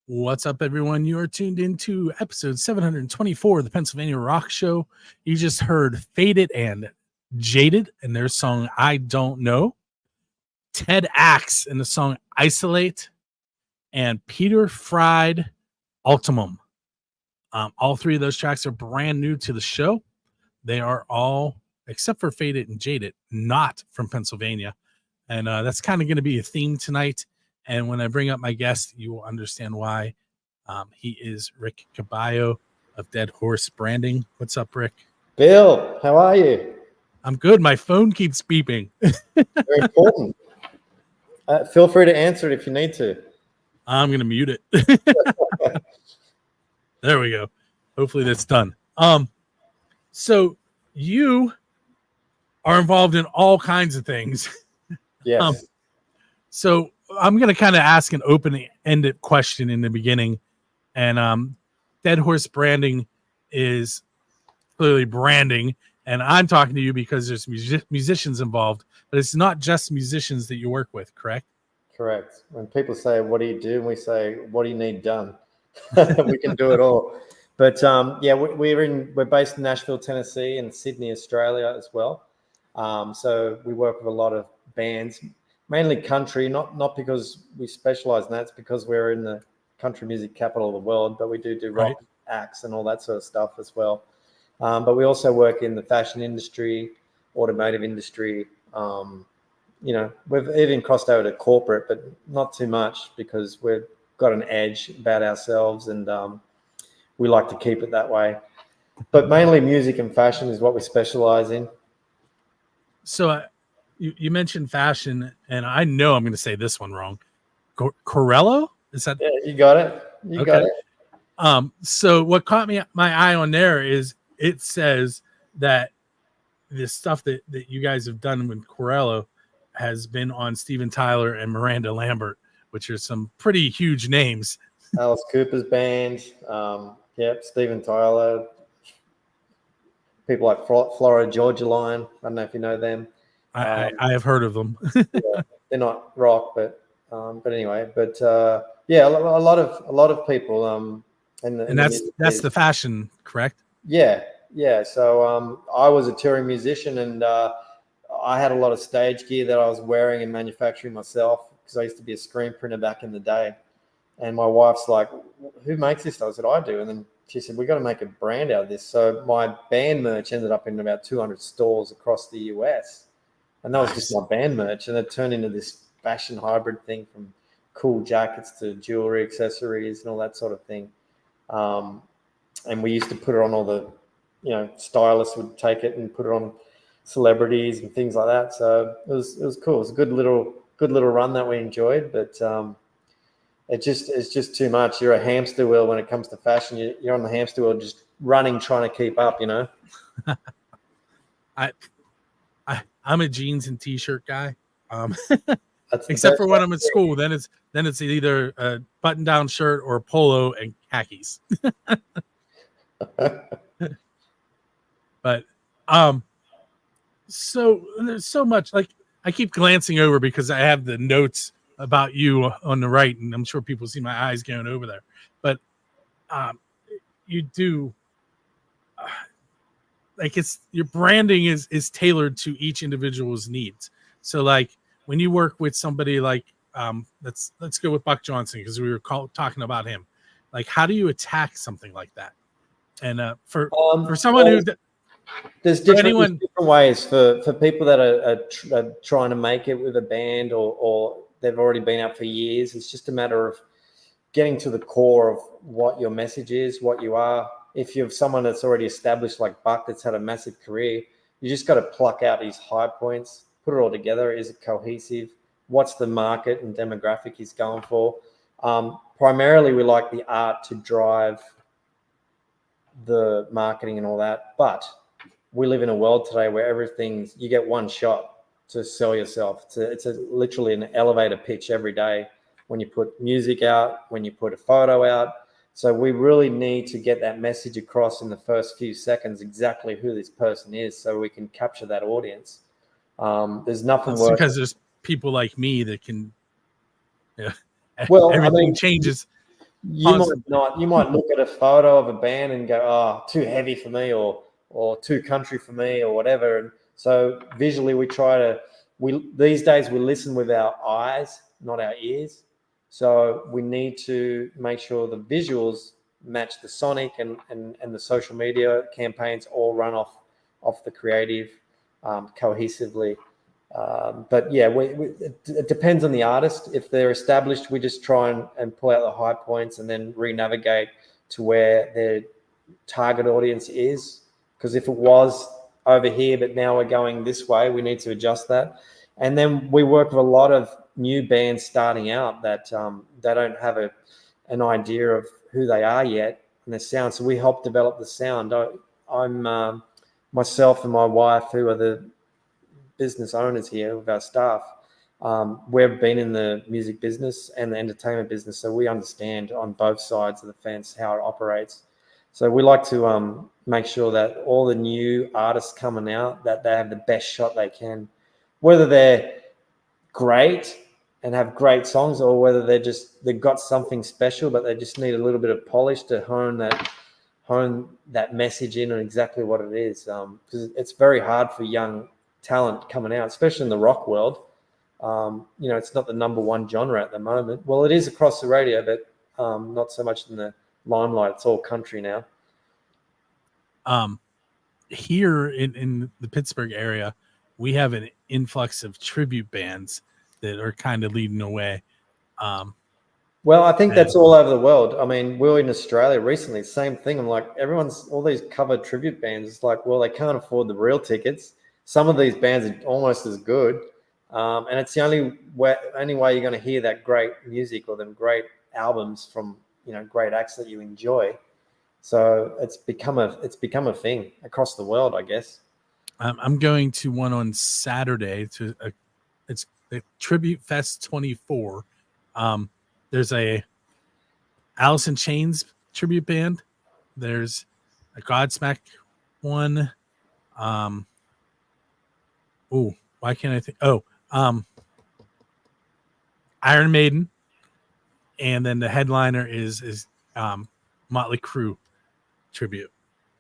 What's up, everyone? You are tuned into episode 724 of the Pennsylvania Rock Show. You just heard Faded and Jaded and their song I Don't Know, TEDx and the song Isolate, and Peter Fried Ultimum. All three of those tracks are brand new to the show. They are all, except for Faded and Jaded, not from Pennsylvania. And that's kind of going to be a theme tonight. And when I bring up my guest, you will understand why. He is Rick Caballo of Dead Horse Branding. What's up, Rick? Bill, how are you? I'm good. My phone keeps beeping. Very important. Feel free to answer it if you need to. I'm going to mute it. There we go. Hopefully that's done. So you are involved in all kinds of things. Yes. So I'm going to kind of ask an open-ended question in the beginning. And Dead Horse Branding is clearly branding. And I'm talking to you because there's musicians involved. But it's not just musicians that you work with, correct? Correct. When people say, what do you do? And we say, what do you need done? We can do it all. But yeah, we're based in Nashville, Tennessee, and Sydney, Australia as well. So we work with a lot of bands, mainly country, not because we specialize in that, it's because we're in the country music capital of the world, but we do rock acts and all that sort of stuff as well. But we also work in the fashion industry, automotive industry. You know, we've even crossed over to corporate, but not too much because we've got an edge about ourselves and we like to keep it that way. But mainly music and fashion is what we specialize in. So you mentioned fashion, and I know I'm going to say this one wrong. Corello? Is that? Yeah, you got it. You got it. So what caught my eye on there is it says that the stuff that you guys have done with Corello has been on Steven Tyler and Miranda Lambert, which are some pretty huge names. Alice Cooper's band. Yep, Steven Tyler. People like Florida Georgia Line. I don't know if you know them. I have heard of them. Yeah, they're not rock, but anyway. But yeah, a lot of people. And that's the fashion, correct? Yeah. So I was a touring musician, and I had a lot of stage gear that I was wearing and manufacturing myself because I used to be a screen printer back in the day. And my wife's like, "Who makes this?" I said, "I do." And then she said, "We got to make a brand out of this." So my band merch ended up in about 200 stores across the US. And that was just my band merch. And it turned into this fashion hybrid thing from cool jackets to jewelry, accessories, and all that sort of thing. And we used to put it on all the, stylists would take it and put it on celebrities and things like that. So it was cool. It was a good little run that we enjoyed. But it's just too much. You're a hamster wheel when it comes to fashion. You're on the hamster wheel just running, trying to keep up, I'm a jeans and t-shirt guy. Except for when I'm at school, then it's either a button-down shirt or a polo and khakis. But so there's so much. Like, I keep glancing over because I have the notes about you on the right, and I'm sure people see my eyes going over there. But you do. Like, it's your branding is tailored to each individual's needs. So like when you work with somebody like let's go with Buck Johnson because we were talking about him. Like, how do you attack something like that? And for someone who there's different ways for people that are trying to make it with a band or they've already been out for years. It's just a matter of getting to the core of what your message is, what you are. If you have someone that's already established like Buck that's had a massive career, you just got to pluck out his high points, put it all together. Is it cohesive? What's the market and demographic he's going for? Primarily, we like the art to drive the marketing and all that. But we live in a world today where you get one shot to sell yourself. It's literally an elevator pitch every day when you put music out, when you put a photo out. So we really need to get that message across in the first few seconds, exactly who this person is, so we can capture that audience. There's nothing worse. Because there's people like me that can, everything changes. You might not. You might look at a photo of a band and go, "Oh, too heavy for me," or too country for me, or whatever. And so visually, these days we listen with our eyes, not our ears. So we need to make sure the visuals match the sonic and the social media campaigns all run off the creative cohesively. But yeah, it depends on the artist. If they're established, we just try and pull out the high points and then re-navigate to where their target audience is. Because if it was over here, but now we're going this way, we need to adjust that. And then we work with a lot of new bands starting out that they don't have an idea of who they are yet and their sound. So we help develop the sound. I'm myself and my wife, who are the business owners here with our staff, we've been in the music business and the entertainment business, so we understand on both sides of the fence how it operates. So we like to make sure that all the new artists coming out, that they have the best shot they can, whether they're great and have great songs, or whether they've got something special, but they just need a little bit of polish to hone that message in on exactly what it is. Because it's very hard for young talent coming out, especially in the rock world. It's not the number one genre at the moment. Well, it is across the radio, but not so much in the limelight. It's all country now. Here in the Pittsburgh area, we have an influx of tribute bands that are kind of leading the way. Well, I think that's all over the world. I mean, we were in Australia recently, same thing. I'm like, all these covered tribute bands, it's like, well, they can't afford the real tickets. Some of these bands are almost as good. And it's the only way you're going to hear that great music or them great albums from, great acts that you enjoy. So it's become a thing across the world, I guess. I'm going to one on Saturday it's the Tribute Fest 24. There's a Alice in Chains tribute band. There's a Godsmack one. Why can't I think? Iron Maiden, and then the headliner is Motley Crue tribute.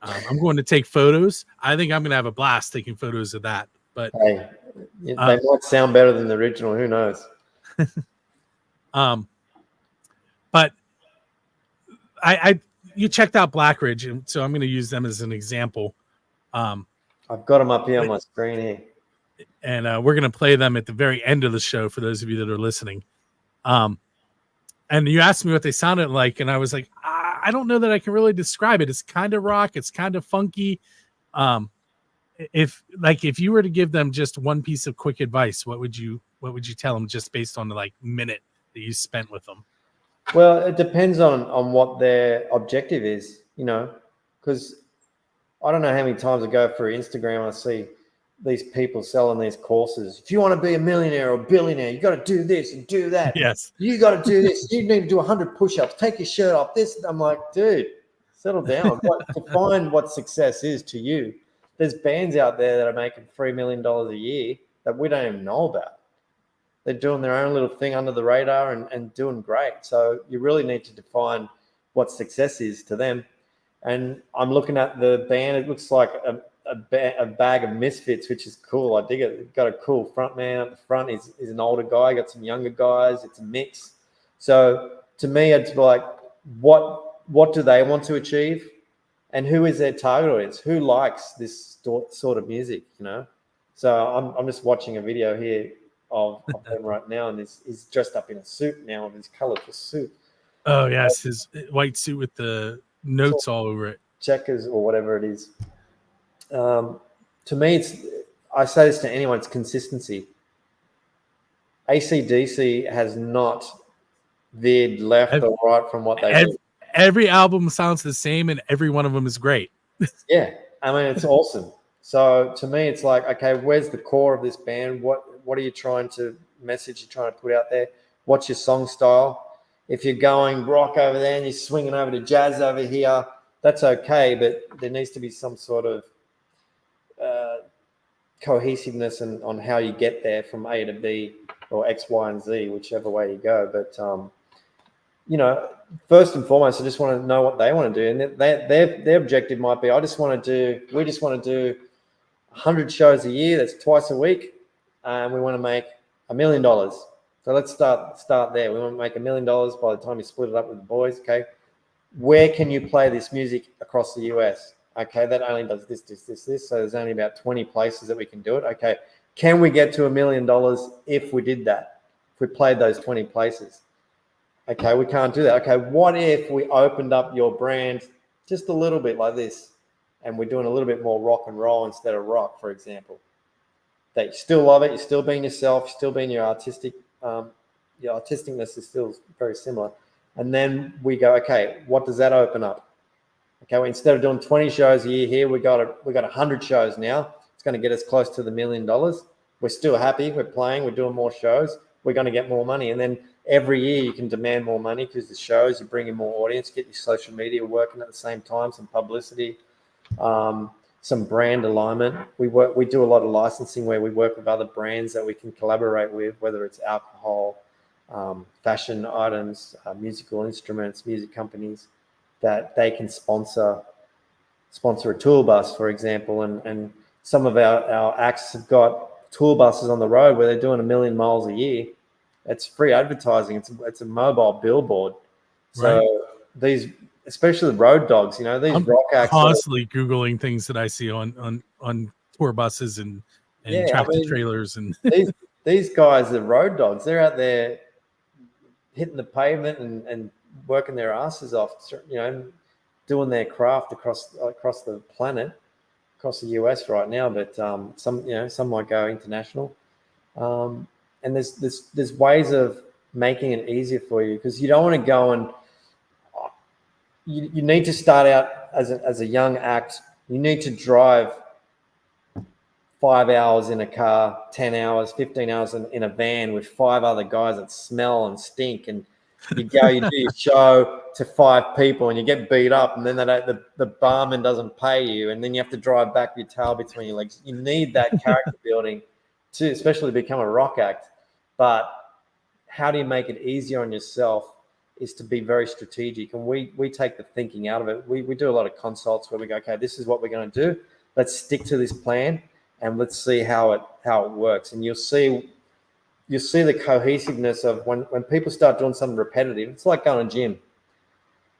I'm going to take photos. I think I'm going to have a blast taking photos of that. But hey, they might sound better than the original. Who knows? But you checked out Black Ridge, and so I'm going to use them as an example. I've got them up here on my screen here. And we're going to play them at the very end of the show for those of you that are listening. And you asked me what they sounded like, and I was like, I don't know that I can really describe it. It's kind of rock. It's kind of funky. If you were to give them just one piece of quick advice, what would you tell them just based on the minute that you spent with them? Well, it depends on what their objective is, because I don't know how many times I go through Instagram and I see these people selling these courses. If you want to be a millionaire or billionaire, you got to do this and do that. Yes. You got to do this. You need to do 100 push-ups. Take your shirt off. This. I'm like, dude, settle down. Define what success is to you. There's bands out there that are making $3 million a year that we don't even know about. They're doing their own little thing under the radar and doing great. So you really need to define what success is to them. And I'm looking at the band. It looks like a bag of misfits, which is cool. I dig it. It's got a cool front man at the front. He's an older guy. Got some younger guys. It's a mix. So to me, it's like, what do they want to achieve, and who is their target audience? Who likes this sort of music? So I'm just watching a video here of them right now, and he's dressed up in a suit now, in his colorful suit. Oh yes, his white suit with the notes all over it, checkers or whatever it is. To me, I say this to anyone, it's consistency. AC/DC has not veered left or right from what they do. Every album sounds the same, and every one of them is great. Yeah, I mean, it's awesome. So to me, it's like, okay, where's the core of this band? What are you trying to message? You're trying to put out there? What's your song style? If you're going rock over there and you're swinging over to jazz over here, that's okay, but there needs to be some sort of cohesiveness on how you get there from A to B or X, Y, and Z, whichever way you go. But, first and foremost, I just want to know what they want to do, and their objective might be, we just want to do 100 shows a year. That's twice a week, and we want to make $1 million. So let's start there. We want to make $1 million by the time you split it up with the boys. Okay, where can you play this music across the US? Okay, that only does this. So there's only about 20 places that we can do it. Okay, can we get to $1 million if we did that? If we played those 20 places? Okay, we can't do that. Okay, what if we opened up your brand just a little bit like this, and we're doing a little bit more rock and roll instead of rock, for example? That you still love it, you're still being yourself, you're still being your artisticness is still very similar. And then we go, okay, what does that open up? Okay, well, instead of doing 20 shows a year here, we got 100 shows now. It's going to get us close to the $1 million. We're still happy. We're playing. We're doing more shows. We're going to get more money. And then every year you can demand more money because the shows, you bring in more audience, get your social media working at the same time, some publicity, some brand alignment. We do a lot of licensing where we work with other brands that we can collaborate with, whether it's alcohol, fashion items, musical instruments, music companies, that they can sponsor a tour bus, for example. And some of our acts have got tour buses on the road where they're doing 1 million miles a year. It's free advertising. It's a mobile billboard. So Right. these, especially the road dogs, these I'm rock acts constantly Googling things that I see on tour buses and tractor trailers. And these guys are road dogs. They're out there hitting the pavement and working their asses off, doing their craft across the planet, across the US right now. But some might go international. And there's ways of making it easier for you, because you don't want to go and you need to start out as a young act. You need to drive 5 hours in a car, 10 hours, 15 hours in a van with 5 other guys that smell and stink. And you do your show to 5 people and you get beat up, and then the barman doesn't pay you, and then you have to drive back with your tail between your legs. You need that character building to especially become a rock act. But how do you make it easier on yourself is to be very strategic. And we take the thinking out of it. We do a lot of consults where we go, okay, this is what we're going to do. Let's stick to this plan and let's see how it works. And you'll see the cohesiveness of when people start doing something repetitive. It's like going to gym.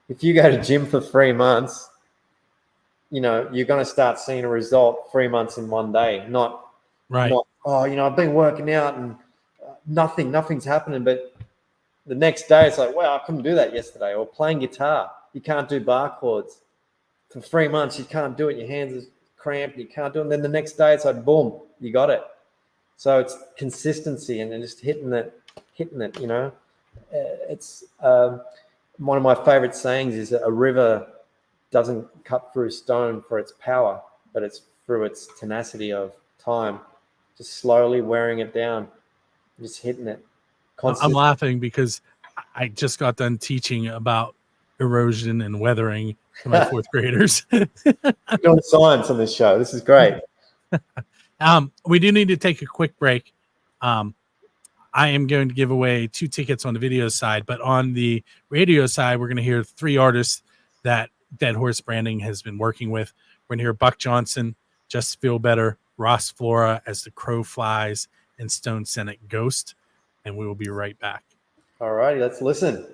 If you go to gym for 3 months, you're going to start seeing a result 3 months in one day. Not I've been working out and nothing's happening. But the next day it's like, wow, I couldn't do that yesterday. Or playing guitar, you can't do bar chords for 3 months. You can't do it. Your hands are cramped. You can't do it. And then the next day it's like, boom, you got it. So it's consistency and just hitting it. It's one of my favorite sayings is that a river doesn't cut through stone for its power, but it's through its tenacity of time, just slowly wearing it down, just hitting it. I'm laughing because I just got done teaching about erosion and weathering to my 4th graders. Doing science on this show. This is great. We do need to take a quick break. I am going to give away 2 tickets on the video side, but on the radio side, we're going to hear 3 artists that Dead Horse Branding has been working with. We're going to hear Buck Johnson, Just Feel Better, Ross Flora, As the Crow Flies, and Stone Senate Ghost. And we will be right back. All righty, let's listen.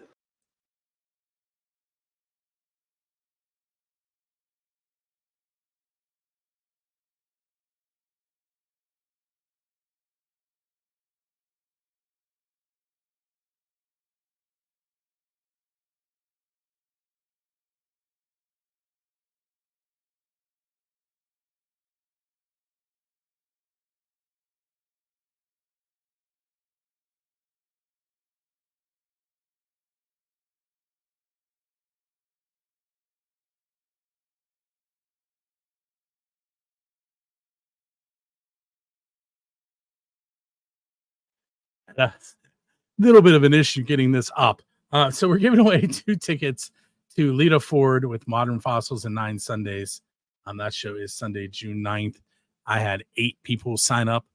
A little bit of an issue getting this up. So we're giving away 2 tickets to Lita Ford with Modern Fossils and 9 Sundays. That show is Sunday, June 9th. I had 8 people sign up.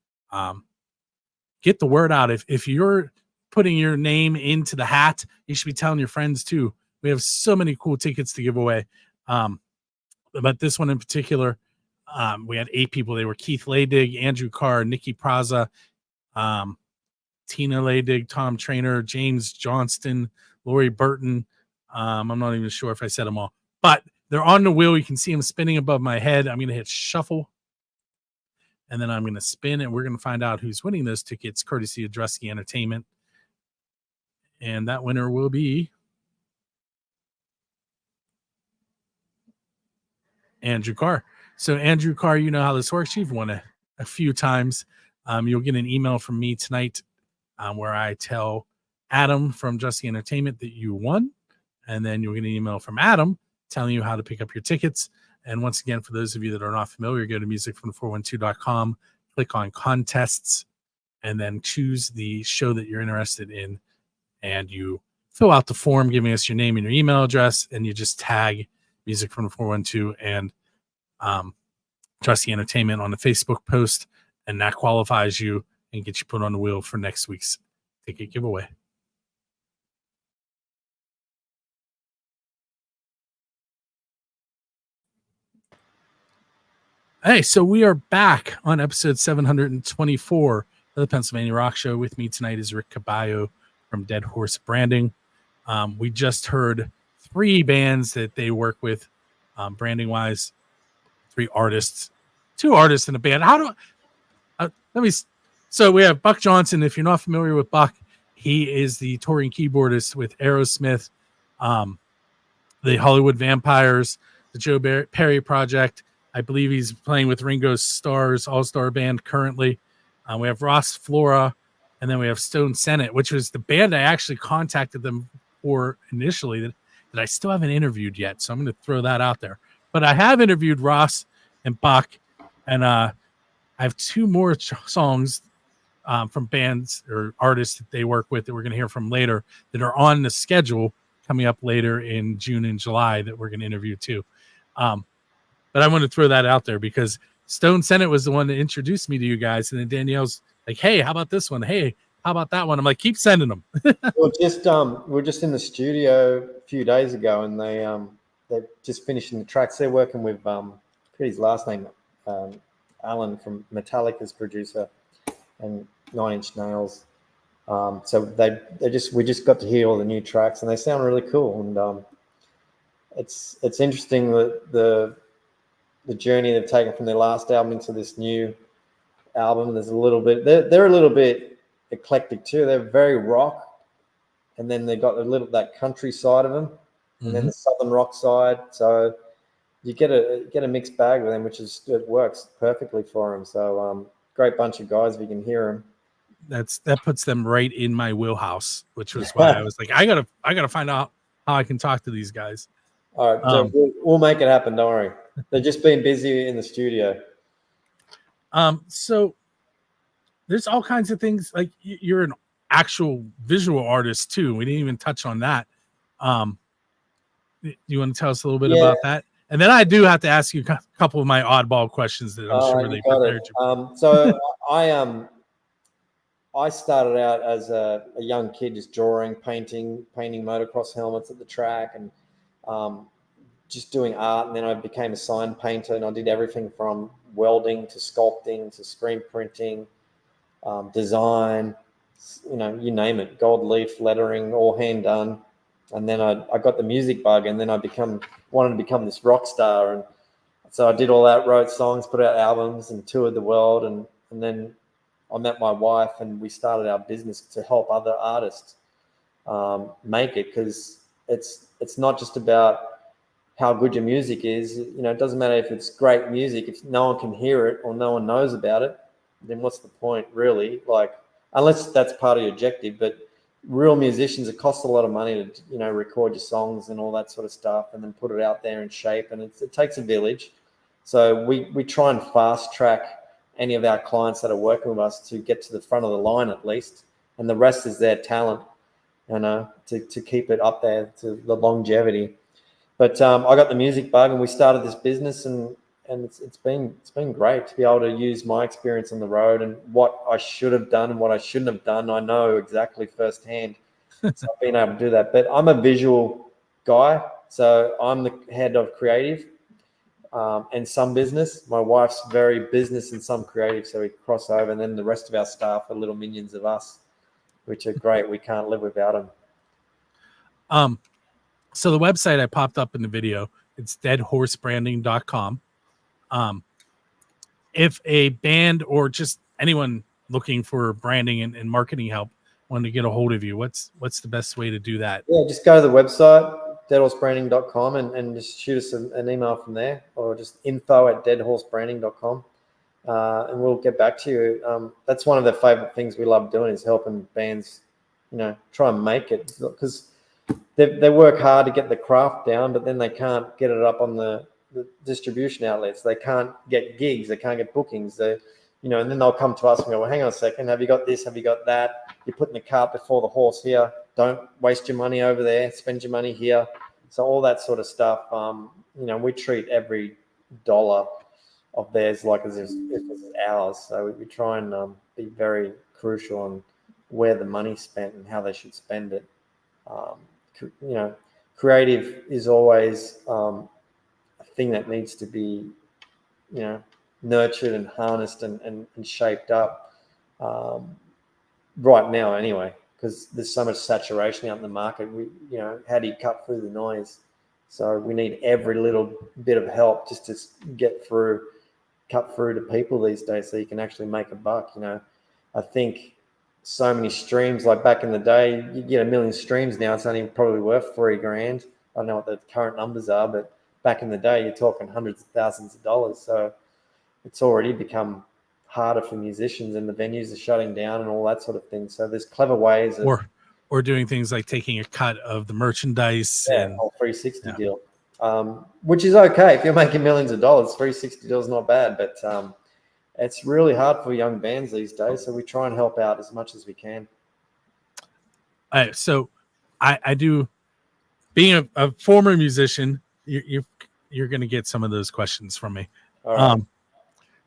Get the word out. If you're putting your name into the hat, you should be telling your friends too. We have so many cool tickets to give away. But this one in particular, we had 8 people. They were Keith Laydig, Andrew Carr, Nikki Praza, Tina Laydig, Tom Trainer, James Johnston, Lori Burton. I'm not even sure if I said them all, but they're on the wheel. You can see them spinning above my head. I'm going to hit shuffle, and then I'm going to spin, and we're going to find out who's winning those tickets, courtesy of Drusky Entertainment. And that winner will be Andrew Carr. So Andrew Carr, you know how this works. You've won a few times. You'll get an email from me tonight where I tell Adam from Drusky Entertainment that you won. And then you'll get an email from Adam telling you how to pick up your tickets. And once again, for those of you that are not familiar, go to musicfrom412.com, click on contests, and then choose the show that you're interested in. And you fill out the form giving us your name and your email address, and you just tag Music from 412 and Drusky Entertainment on the Facebook post, and that qualifies you and gets you put on the wheel for next week's ticket giveaway. Hey, so we are back on episode 724 of the Pennsylvania Rock Show. With me tonight is Rick Caballo from Dead Horse Branding. We just heard 3 bands that they work with, branding wise, 3 artists, 2 artists in a band. So we have Buck Johnson. If you're not familiar with Buck, he is the touring keyboardist with Aerosmith, the Hollywood Vampires, the Joe Perry Project. I believe he's playing with Ringo Starr's all-star band currently. We have Ross Flora, and then we have Stone Senate, which was the band I actually contacted them for initially that I still haven't interviewed yet. So I'm going to throw that out there. But I have interviewed Ross and Buck, and I have 2 more songs from bands or artists that they work with that we're going to hear from later that are on the schedule coming up later in June and July that we're going to interview too. But I want to throw that out there because Stone Senate was the one that introduced me to you guys. And then Danielle's like, hey, how about this one? Hey, how about that one? I'm like, keep sending them. We're just in the studio a few days ago, and they're just finishing the tracks. They're working with, I forget his last name, Alan from Metallica's producer, and 9 Inch Nails. So we just got to hear all the new tracks, and they sound really cool. And it's interesting that the journey they've taken from their last album into this new album. There's a little bit, they're a little bit eclectic too. They're very rock, and then they got that country side of them, and then the southern rock side. So you get a mixed bag with them, it works perfectly for them. So great bunch of guys if you can hear them. That puts them right in my wheelhouse, which was why I was like, I gotta find out how I can talk to these guys. All right, so we'll make it happen. Don't worry. They've just been busy in the studio. So there's all kinds of things. Like you're an actual visual artist too. We didn't even touch on that. You want to tell us a little bit about that? And then I do have to ask you a couple of my oddball questions that I'm sure they prepared you. So I started out as a young kid, just drawing, painting motocross helmets at the track, and just doing art. And then I became a sign painter, and I did everything from welding to sculpting to screen printing, design, you name it, gold leaf lettering, all hand done. And then I got the music bug, and then I wanted to become this rock star. And so I did all that, wrote songs, put out albums, and toured the world. And then I met my wife, and we started our business to help other artists make it, because it's not just about how good your music is. It doesn't matter if it's great music. If no one can hear it or no one knows about it, then what's the point, really? Like, unless that's part of your objective. But real musicians, it costs a lot of money to record your songs and all that sort of stuff, and then put it out there in shape, and it takes a village. So we try and fast track any of our clients that are working with us to get to the front of the line at least, and the rest is their talent, to keep it up there to the longevity. But I got the music bug, and we started this business, and it's been great to be able to use my experience on the road, and what I should have done and what I shouldn't have done. I know exactly firsthand. So I've been able to do that. But I'm a visual guy. So I'm the head of creative and some business. My wife's very business and some creative, so we cross over. And then the rest of our staff are little minions of us, which are great. We can't live without them. So the website I popped up in the video, it's deadhorsebranding.com. If a band or just anyone looking for branding and marketing help wanted to get a hold of you, what's the best way to do that? Yeah, just go to the website, deadhorsebranding.com, and just shoot us an email from there, or just info@deadhorsebranding.com, and we'll get back to you. That's one of the favorite things we love doing, is helping bands, try and make it, because they work hard to get the craft down, but then they can't get it up on the distribution outlets. They can't get gigs. They can't get bookings. And then they'll come to us and go, well, hang on a second. Have you got this? Have you got that? You're putting the cart before the horse here. Don't waste your money over there. Spend your money here. So all that sort of stuff. We treat every dollar of theirs like as if it's ours. So we try and be very crucial on where the money's spent and how they should spend it. Creative is always a thing that needs to be, nurtured and harnessed and shaped up right now anyway, because there's so much saturation out in the market. How do you cut through the noise? So we need every little bit of help just to cut through to people these days, so you can actually make a buck. I think so many streams, like back in the day, you get 1 million streams now, it's only probably worth $3,000. I don't know what the current numbers are, but back in the day, you're talking hundreds of thousands of dollars. So it's already become harder for musicians, and the venues are shutting down and all that sort of thing. So there's clever ways of, or doing things like taking a cut of the merchandise. And whole 360 deal, which is okay if you're making millions of dollars. 360 deal is not bad, but it's really hard for young bands these days. So we try and help out as much as we can. So I do, being a former musician, you're going to get some of those questions from me. All right.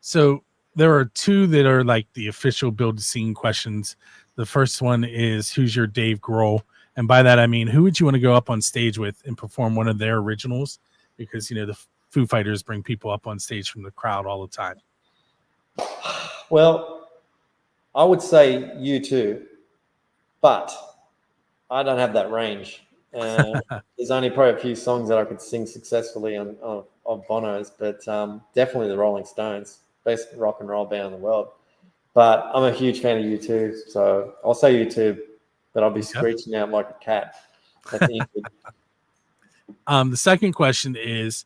So there are two that are like the official Build the Scene questions. The first one is, who's your Dave Grohl? And by that, I mean, who would you want to go up on stage with and perform one of their originals? Because, the Foo Fighters bring people up on stage from the crowd all the time. Well, I would say U2, but I don't have that range. There's only probably a few songs that I could sing successfully of Bono's, but definitely the Rolling Stones, best rock and roll band in the world. But I'm a huge fan of U2, so I'll say U2, but I'll be screeching out like a cat. The second question is,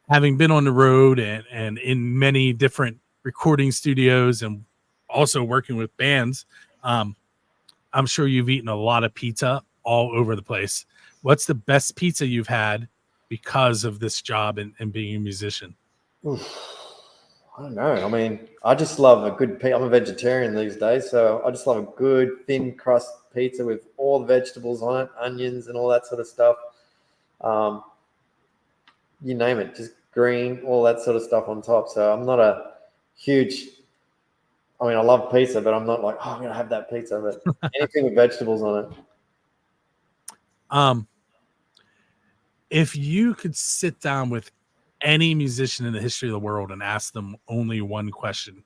having been on the road and in many different recording studios and also working with bands, I'm sure you've eaten a lot of pizza all over the place. What's the best pizza you've had because of this job and being a musician? I don't know. I mean, I just love a good pizza. I'm a vegetarian these days, so I just love a good thin crust pizza with all the vegetables on it, onions and all that sort of stuff. You name it, just green, all that sort of stuff on top. So I'm not a huge, I love pizza, but I'm not like, I'm going to have that pizza, but anything with vegetables on it. If you could sit down with any musician in the history of the world and ask them only one question,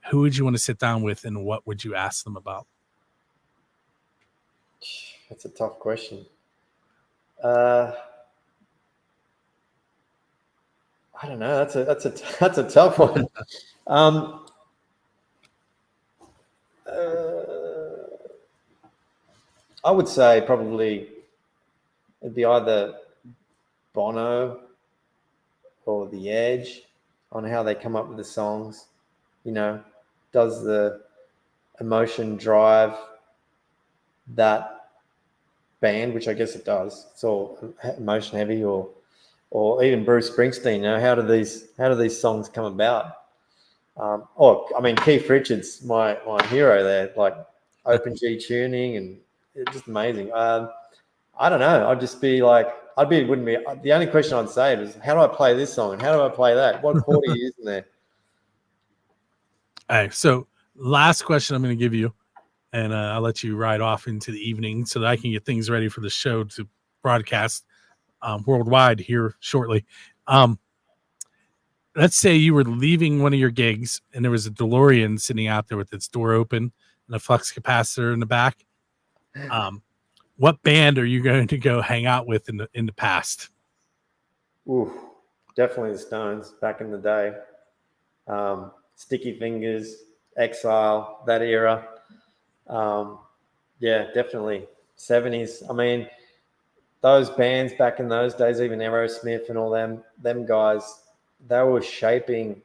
who would you want to sit down with and what would you ask them about? That's a tough question. I don't know. That's a tough one. I would say probably it'd be either Bono or The Edge on how they come up with the songs. Does the emotion drive that band, which I guess it does. It's all emotion heavy, or even Bruce Springsteen. How do these songs come about? Keith Richards, my hero there, like open G tuning, and it's just amazing. I don't know. The only question I'd say is, how do I play this song and how do I play that? What chord are you using there? All right. So last question I'm going to give you, and I'll let you ride off into the evening so that I can get things ready for the show to broadcast worldwide here shortly. Let's say you were leaving one of your gigs and there was a DeLorean sitting out there with its door open and a flux capacitor in the back. What band are you going to go hang out with in the past? Ooh, definitely the Stones back in the day. Sticky Fingers, Exile, that era. Yeah, definitely 70s. I mean, those bands back in those days, even Aerosmith and all them guys, they were shaping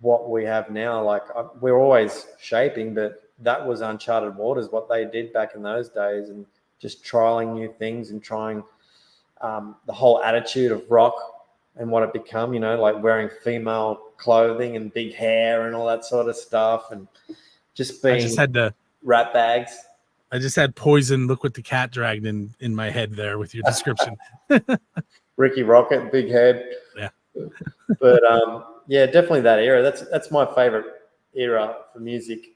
what we have now. Like, we're always shaping, but that was uncharted waters, what they did back in those days, and just trialing new things and trying the whole attitude of rock and what it become, you know, like wearing female clothing and big hair and all that sort of stuff, and just being rat bags. I just had Poison, Look What the Cat Dragged in my head there with your description. Ricky Rocket, big head. Yeah. But yeah, definitely that era. That's my favorite era for music.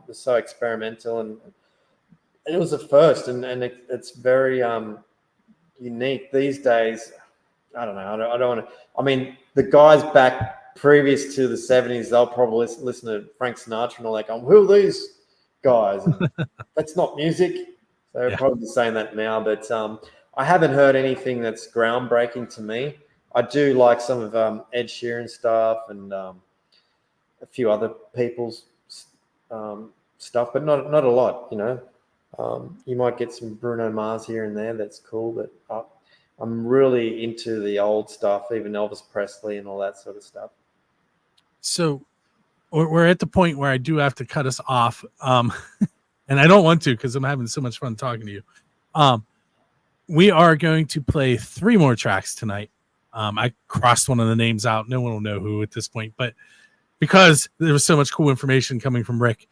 It's so experimental, and it was the first, and it's very unique these days. I don't know. I don't want to. I mean, the guys back previous to the 70s, they'll probably listen to Frank Sinatra and all that. Going, who are these guys? That's not music. So they're probably saying that now, but I haven't heard anything that's groundbreaking to me. I do like some of Ed Sheeran stuff and a few other people's stuff, but not a lot, you know. You might get some Bruno Mars here and there. That's cool, but I'm really into the old stuff, even Elvis Presley and all that sort of stuff. So we're at the point where I do have to cut us off. And I don't want to because I'm having so much fun talking to you. We are going to play 3 more tracks tonight. I crossed one of the names out. No one will know who at this point, but because there was so much cool information coming from Rick,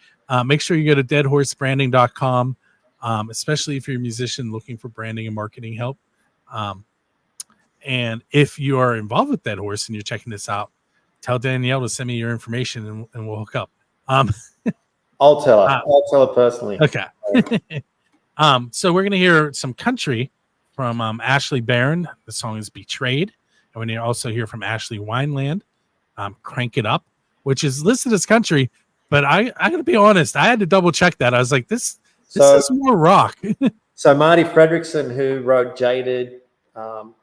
make sure you go to deadhorsebranding.com, especially if you're a musician looking for branding and marketing help. And if you are involved with Dead Horse and you're checking this out, tell Danielle to send me your information and we'll hook up. I'll tell her. I'll tell her personally. Okay. So we're going to hear some country from Ashley Barron. The song is Betrayed. And we're going to also hear from Ashley Wineland, Crank It Up, which is listed as country. But I got to be honest, I had to double check that. I was like, this is more rock. So Marty Fredrickson, who wrote Jaded,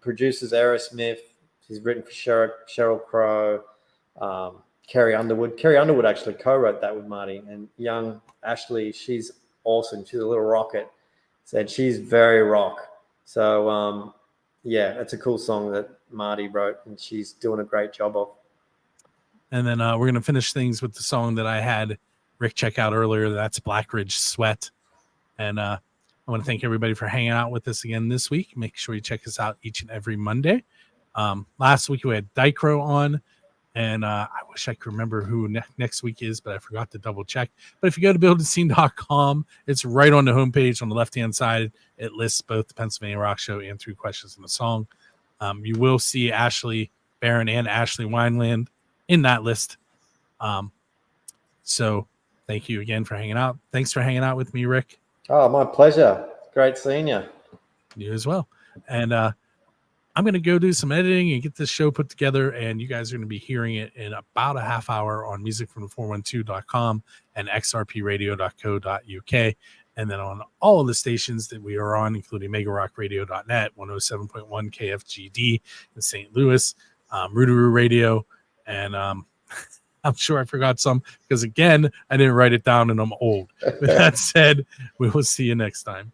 produces Aerosmith. He's written for Sheryl Crow, Carrie Underwood. Carrie Underwood actually co-wrote that with Marty. And young Ashley, she's awesome. She's a little rocket. Said she's very rock. So, yeah, it's a cool song that Marty wrote, and she's doing a great job of. And then we're going to finish things with the song that I had Rick check out earlier. That's Black Ridge Sweat. And I want to thank everybody for hanging out with us again this week. Make sure you check us out each and every Monday. Last week we had Dicro on, and I wish I could remember who next week is, but I forgot to double check. But if you go to buildanscene.com, it's right on the homepage on the left-hand side. It lists both the Pennsylvania Rock Show and 3 questions in the song. You will see Ashley Barron and Ashley Wineland in that list. So thank you again for hanging out. Thanks for hanging out with me, Rick. Oh, my pleasure. Great seeing you. You as well. And I'm going to go do some editing and get this show put together, and you guys are going to be hearing it in about a half hour on musicfromthe412.com and xrpradio.co.uk, and then on all of the stations that we are on, including megarockradio.net, 107.1 KFGD in St. Louis, Rootaroo Radio, and I'm sure I forgot some because, again, I didn't write it down and I'm old. With that said, we will see you next time.